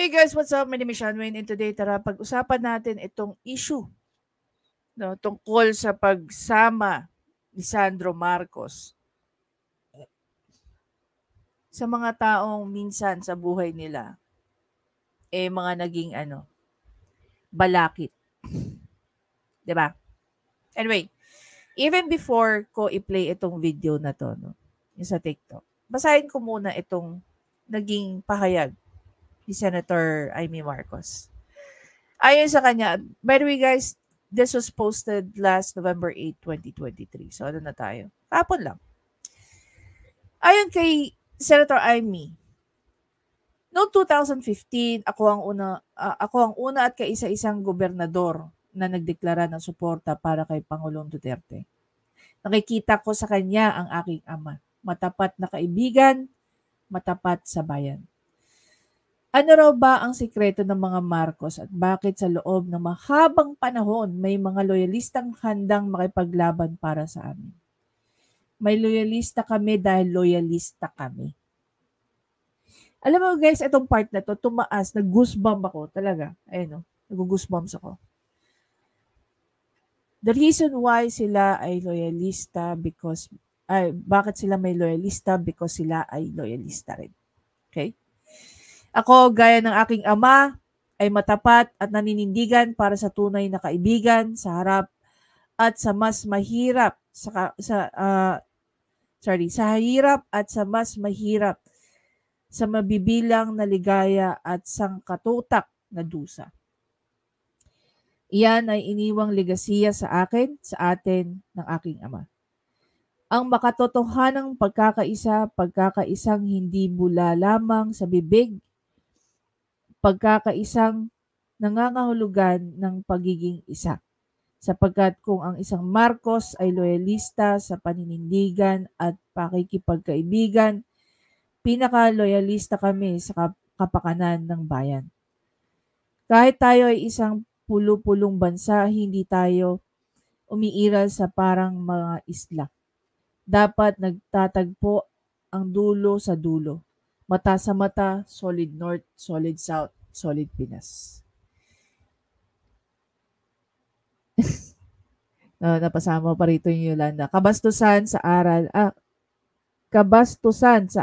Hey guys, what's up? My name is Sean Wayne and today tara pag-usapan natin itong issue tungkol sa pagsama ni Sandro Marcos sa mga taong minsan sa buhay nila mga naging balakid, 'di ba? Anyway, even before ko i-play itong video na to, yung sa TikTok, basahin ko muna itong naging pahayag ni Senator Amy Marcos. Ayon sa kanya, by the way guys, this was posted last November 8, 2023. So ano na tayo? Kapon lang. Ayon kay Senator Amy, noong 2015, ako ang una at kaisa-isang gobernador na nagdeklara ng suporta para kay Pangulong Duterte. Nakikita ko sa kanya ang aking ama, matapat na kaibigan, matapat sa bayan. Ano raw ba ang sikreto ng mga Marcos at bakit sa loob ng mahabang panahon may mga loyalistang handang makipaglaban para sa amin? May loyalista kami dahil loyalista kami. Alam mo guys, itong part na to, tumaas, nag-goosebump ako talaga. Ayun nag-goosebumps ako. The reason why sila ay loyalista bakit sila may loyalista? Because sila ay loyalista rin. Okay? Ako, gaya ng aking ama, ay matapat at naninindigan para sa tunay na kaibigan sa harap at sa mas mahirap sa hirap at sa mas mahirap, sa mabibilang na ligaya at sangkatutak na dusa. Iyan ay iniwang legasiya sa akin, sa atin, ng aking ama. Ang makatotohanang pagkakaisang hindi bula lamang sa bibig, pagkakaisang nangangahulugan ng pagiging isa. Sapagkat kung ang isang Marcos ay loyalista sa paninindigan at pakikipagkaibigan, pinaka-loyalista kami sa kapakanan ng bayan. Kahit tayo ay isang pulo-pulong bansa, hindi tayo umiiral sa parang mga isla. Dapat nagtatagpo ang dulo sa dulo. Mata sa mata, solid North, solid South, solid Pinas. Napasama pa rito yung Yolanda. Kabastusan sa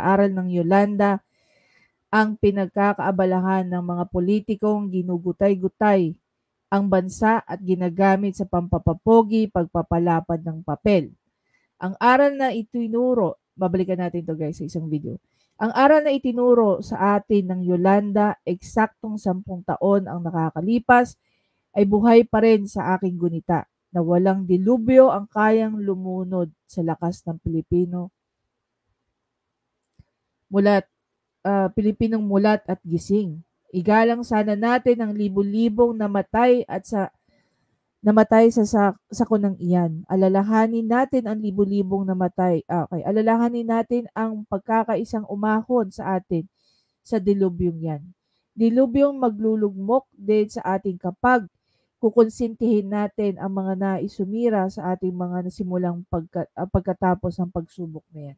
aral ng Yolanda ang pinagkakaabalahan ng mga politikong ginugutay-gutay ang bansa at ginagamit sa pampapapogi, pagpapalapad ng papel. Ang aral na itinuro, babalikan natin to guys sa isang video. Ang aral na itinuro sa atin ng Yolanda, eksaktong 10 taon ang nakakalipas, ay buhay pa rin sa aking gunita na walang dilubyo ang kayang lumunod sa lakas ng Pilipinong mulat at gising. Igalang sana natin ang libu-libong namatay sa sakunang iyan. Alalahanin natin ang libu-libong namatay. Alalahanin natin ang pagkakaisang umahon sa atin sa dilubyong yan. Dilubyong maglulugmok din sa ating kapag kukonsintihin natin ang mga naisumira sa ating mga nasimulang pagkatapos ng pagsubok na yan.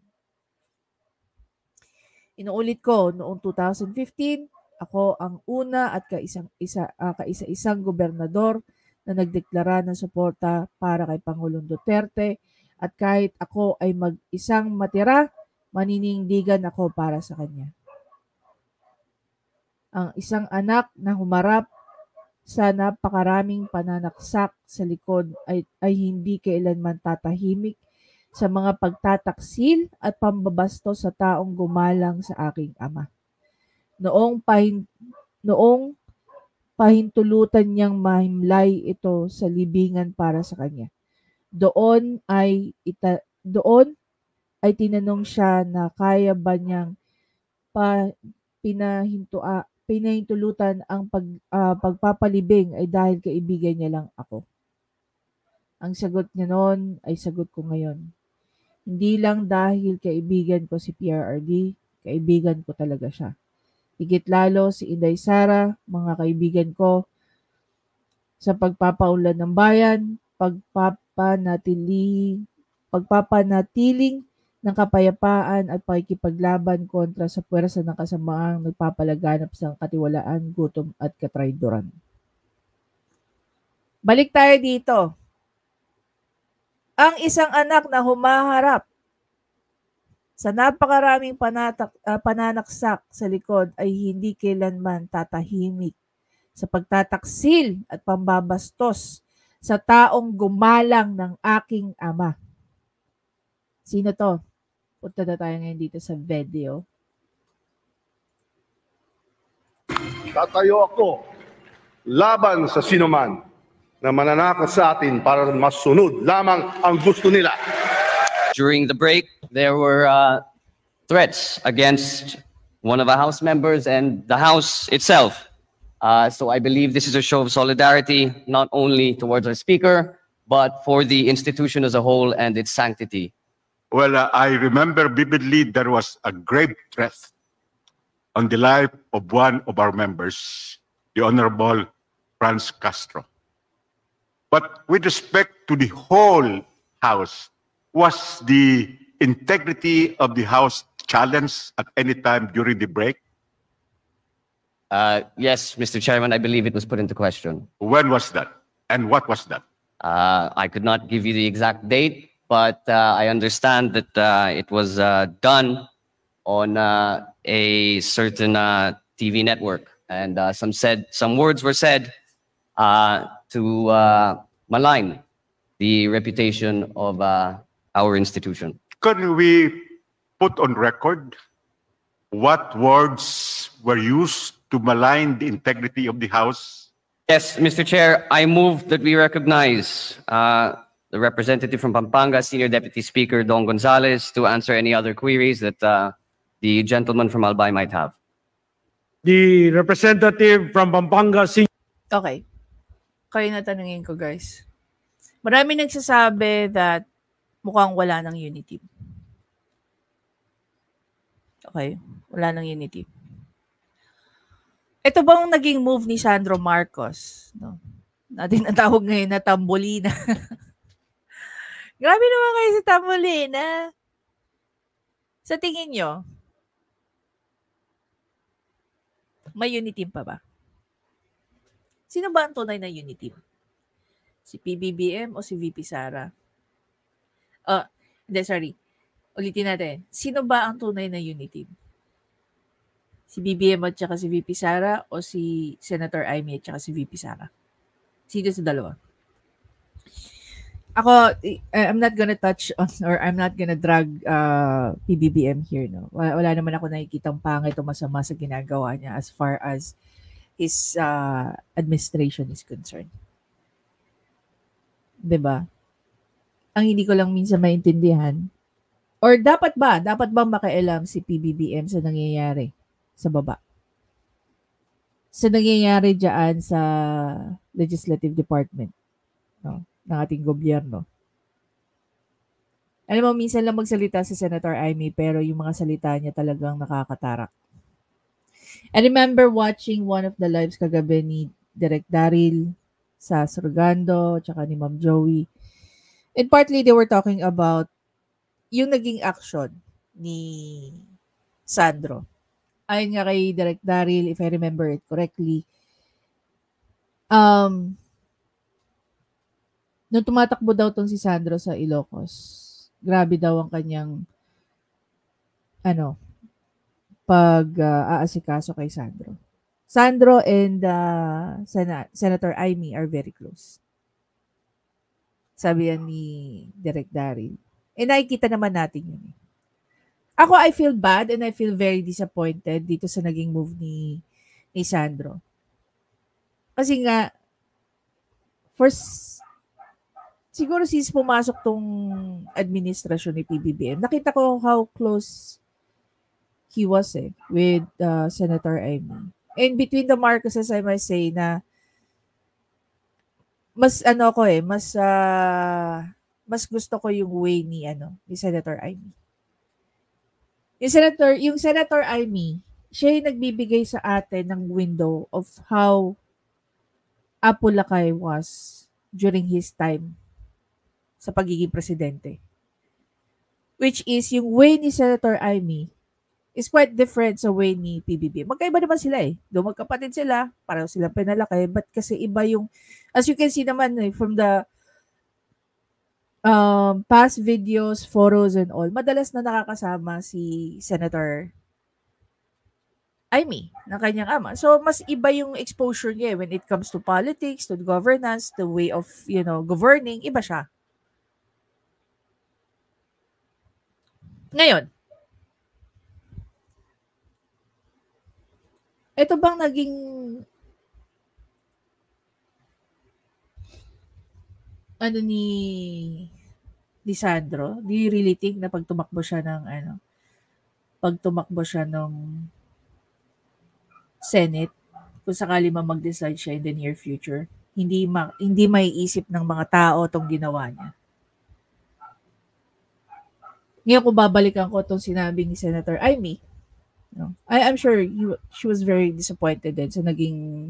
Inuulit ko, noong 2015, ako ang una at kaisa-isang gobernador na nagdeklara ng suporta para kay Pangulong Duterte at kahit ako ay mag-isang matira, maninindigan ako para sa kanya. Ang isang anak na humarap sa napakaraming pananaksak sa likod ay hindi kailanman tatahimik sa mga pagtataksil at pambabastos sa taong gumalang sa aking ama. Noong pahintulutan niyang mahimlay ito sa libingan para sa kanya. Doon ay tinanong siya na kaya ba niyang pinahintulutan ang pagpapalibing ay dahil kaibigan niya lang ako. Ang sagot niya noon ay sagot ko ngayon. Hindi lang dahil kaibigan ko si PRRD, kaibigan ko talaga siya. Higit lalo si Inday Sara, mga kaibigan ko, sa pagpapaunlad ng bayan, pagpapanatiling ng kapayapaan at pakikipaglaban kontra sa puwersa ng kasamaang nagpapalaganap sa katiwalaan, gutom at katrayduran. Balik tayo dito. Ang isang anak na humaharap sa napakaraming pananaksak sa likod ay hindi kailanman tatahimik sa pagtataksil at pambabastos sa taong gumalang ng aking ama. Sino to? Punta na tayo ngayon dito sa video. Tatayo ako laban sa sinuman na mananakot sa atin para masunod lamang ang gusto nila. During the break, there were threats against one of our House members and the House itself. So I believe this is a show of solidarity, not only towards our Speaker, but for the institution as a whole and its sanctity. Well, I remember vividly there was a grave threat on the life of one of our members, the Honorable Franz Castro. But with respect to the whole House, was the integrity of the House challenged at any time during the break? Yes, Mr. Chairman, I believe it was put into question. When was that? And what was that? I could not give you the exact date, but I understand that it was done on a certain TV network, and some words were said to malign the reputation of our institution. Can we put on record what words were used to malign the integrity of the House? Yes, Mr. Chair, I move that we recognize the representative from Pampanga, Senior Deputy Speaker Don Gonzales, to answer any other queries that the gentleman from Albay might have. The representative from Pampanga, Senior. Okay. Kayo na tanungin ko, guys. Marami nagsasabi that mukhang wala ng unity. Okay, wala ng unity. Ito bang naging move ni Sandro Marcos? No? Natin natawag ngayon na tambolina. Grabe naman kayo sa tambolina. Sa tingin nyo, may unity pa ba? Sino ba ang tunay na unity? Si PBBM o si VP Sara? Hindi, sorry. Ulitin natin. Sino ba ang tunay na unity? Si BBM at saka si VP Sara o si Senator Amy at saka si VP Sara? Sino sa dalawa? Ako, I'm not gonna touch on or I'm not gonna drag PBBM here. No? Wala naman ako nakikitang pangit o masama sa ginagawa niya as far as his administration is concerned. 'Di ba? Ang hindi ko lang minsan maintindihan, or dapat ba makialam si PBBM sa nangyayari sa baba? Sa nangyayari diyan sa Legislative Department, no, ng ating gobyerno. Alam mo, minsan lang magsalita si Senator Amy, pero yung mga salita niya talagang nakakatarak. I remember watching one of the lives kagabi ni Direk Daryl sa Surgando, tsaka ni Ma'am Joey. And partly they were talking about yung naging action ni Sandro. Ayon nga kay Direk Daryl, if I remember it correctly, nung tumatakbo daw tong si Sandro sa Ilocos, grabe daw ang kanyang pag-aasikaso kay Sandro. Sandro and Senator Amy are very close. Sabi yan ni Direk Daryl. Eh, nakikita naman natin yun. Ako, I feel bad and I feel very disappointed dito sa naging move ni Sandro. Kasi nga, siguro since pumasok tong administrasyon ni PBBM, nakita ko how close he was with Senator Amy. And between the Marcoses, I must say na mas gusto ko yung way ni Senator Amy. Yung Senator Amy, siya yung nagbibigay sa atin ng window of how Apo Lakay was during his time sa pagiging presidente. which is yung way ni Senator Amy is quite different sa way ni PBBM. Magkaiba naman sila eh. Doon magkapatid sila, pareho silang pinalaki, but kasi iba yung, as you can see naman from the past videos, photos, and all, madalas na nakakasama si Senator Amy ng kanyang ama. So, mas iba yung exposure niya when it comes to politics, to governance, the way of, governing, iba siya. Ngayon, ito bang naging ni Sandro? Do you really think na pag tumakbo siya ng Senate, kung sakali mag-decide siya in the near future, hindi maiisip ng mga tao tong ginawa niya? Ngayon kung babalikan ko itong sinabi ni Senator Amy, I'm sure she was very disappointed din sa naging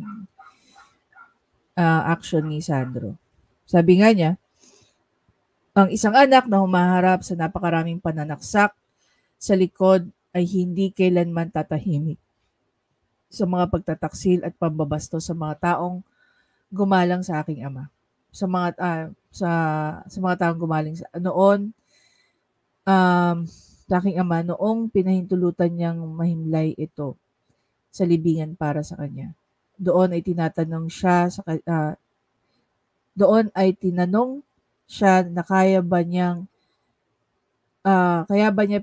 action ni Sandro. Sabi nga niya, ang isang anak na humaharap sa napakaraming pananaksak sa likod ay hindi kailanman tatahimik sa mga pagtataksil at pambabasto sa mga taong gumalang sa aking ama. Sa mga taong gumaling noon sa aking ama noong pinahintulutan niyang mahimlay ito sa libingan para sa kanya. Doon ay tinanong siya na kaya ba niya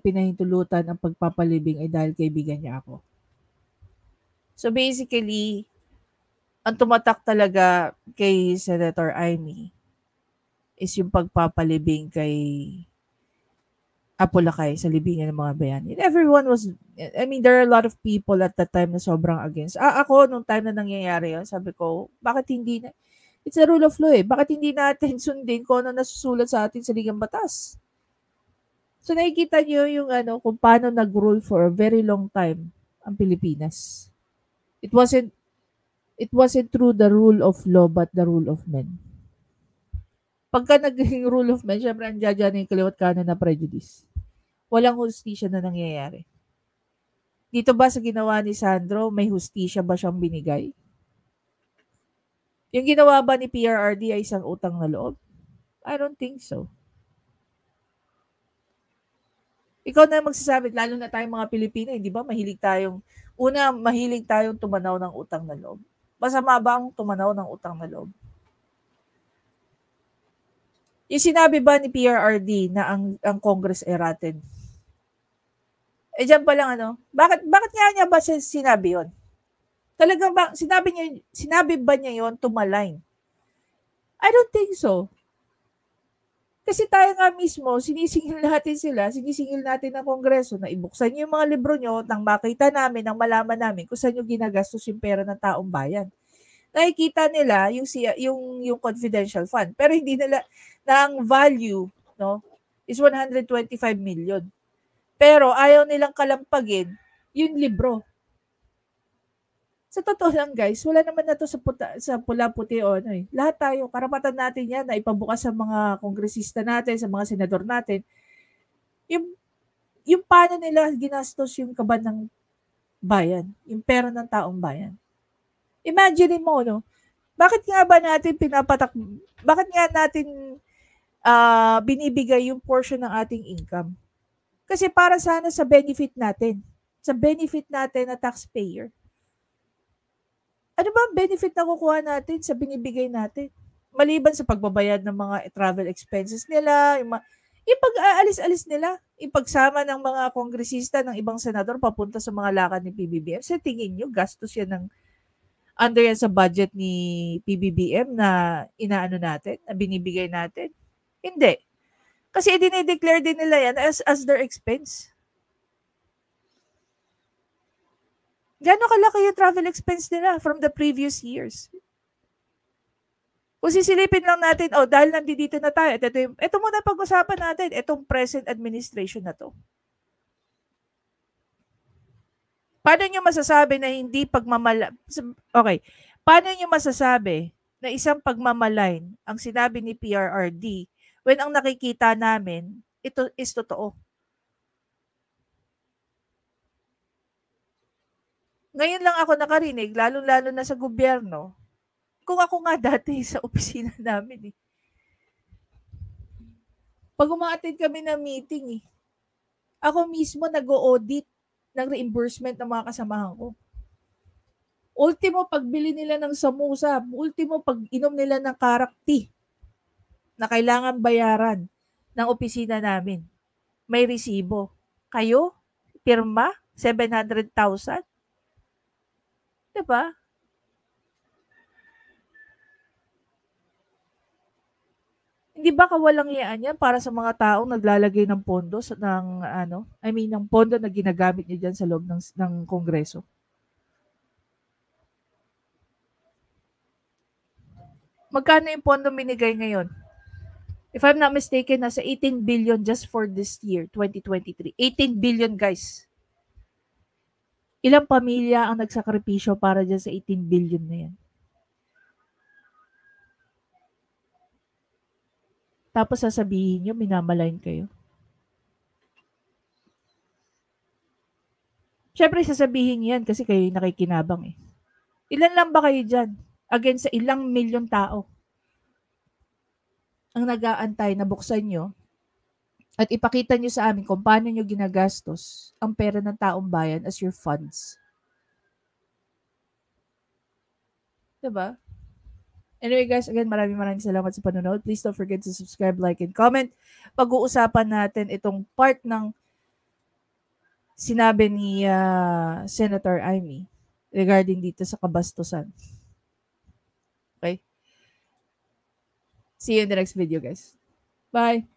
pinahintulutan ang pagpapalibing ay dahil kaibigan niya ako. So basically, ang tumatak talaga kay Senator Amy is yung pagpapalibing kay Apo Lakay sa libingan ng mga bayani. And everyone was, there are a lot of people at that time na sobrang against. Ako, nung time na nangyayari yun, sabi ko, bakit hindi na, it's a rule of law eh, bakit hindi natin sundin kung ano nasusulat sa atin sa ligang batas? So nakikita niyo yung kung paano nag-rule for a very long time ang Pilipinas. It wasn't through the rule of law but the rule of men. Pagka naging rule of men, syempre andiyan dyan yung kaliwat kanan na prejudice. Walang hustisya na nangyayari. Dito ba sa ginawa ni Sandro, may hustisya ba siyang binigay? Yung ginawa ba ni PRRD ay isang utang na loob? I don't think so. Ikaw na magsasabi, lalo na tayong mga Pilipino, hindi ba mahilig tayong tumanaw ng utang na loob. Masama ba ang tumanaw ng utang na loob? Yung sinabi ba ni PRRD na ang Congress ay rotten? Diyan pa lang bakit nga niya ba sinabi yon? Talagang ba sinabi ba niya yon to malign? I don't think so. Kasi tayo nga mismo, sinisingil natin ng Kongreso na ibuksan niyo yung mga libro niyo nang makita namin, nang malaman namin kung saan niyo ginagastos yung pera ng taong bayan. Nakikita nila yung confidential fund, pero hindi nila na ang value is 125 million. Pero ayaw nilang kalampagin yung libro. Sa totoo lang guys, wala naman na to sa pula-puti o Lahat tayo, karapatan natin yan na ipabukas sa mga kongresista natin, sa mga senador natin. Yung paano nila ginastos yung kaban ng bayan, yung pera ng taong bayan. Imagine mo, bakit nga natin binibigay yung portion ng ating income? Kasi para sana sa benefit natin na taxpayer. Ano ba ang benefit na kukuha natin sa binibigay natin? Maliban sa pagbabayad ng mga travel expenses nila, yung pag-aalis-alis nila, yung pagsama ng mga kongresista ng ibang senador papunta sa mga lakad ni PBBM. Sa tingin nyo, gastos yan under yan sa budget ni PBBM na na binibigay natin? Hindi. Kasi dinideclare din nila yan as their expense. Gano'ng kalaki yung travel expense nila from the previous years? Kung sisilipin lang natin, dahil nandito na tayo, ito muna pag-usapan natin, itong present administration na to. Paano nyo masasabi na paano nyo masasabi na isang pagmamalain ang sinabi ni PRRD when ang nakikita namin, ito is totoo? Ngayon lang ako nakarinig, lalo-lalo na sa gobyerno, kung ako nga dati sa opisina namin eh. Pag uma-attend kami ng meeting ako mismo nag-o-audit ng reimbursement ng mga kasamahan ko. Ultimo, pagbili nila ng samosa, ultimo, pag inom nila ng karakti na kailangan bayaran ng opisina namin, may resibo. Kayo, pirma, 700,000? Diba? Hindi ba kawalang-yaan yan para sa mga taong naglalagay ng pondo ng pondo na ginagamit niyo diyan sa loob ng Kongreso? Magkano yung pondo binigay ngayon? If I'm not mistaken, nasa 18 billion just for this year, 2023. 18 billion, guys. Ilang pamilya ang nagsakripisyo para dyan sa 18 billion na yan? Tapos sasabihin nyo, minamalayan kayo. Siyempre, sasabihin yan kasi kayo yung nakikinabang eh. Ilan lang ba kayo dyan? Against sa ilang milyong tao ang nag-aantay na buksan nyo at ipakita nyo sa amin kung paano nyo ginagastos ang pera ng taong bayan as your funds. Diba? Anyway guys, again, maraming salamat sa panonood. Please don't forget to subscribe, like, and comment. Pag-uusapan natin itong part ng sinabi ni Senator Amy regarding dito sa kabastusan. Okay? See you in the next video, guys. Bye!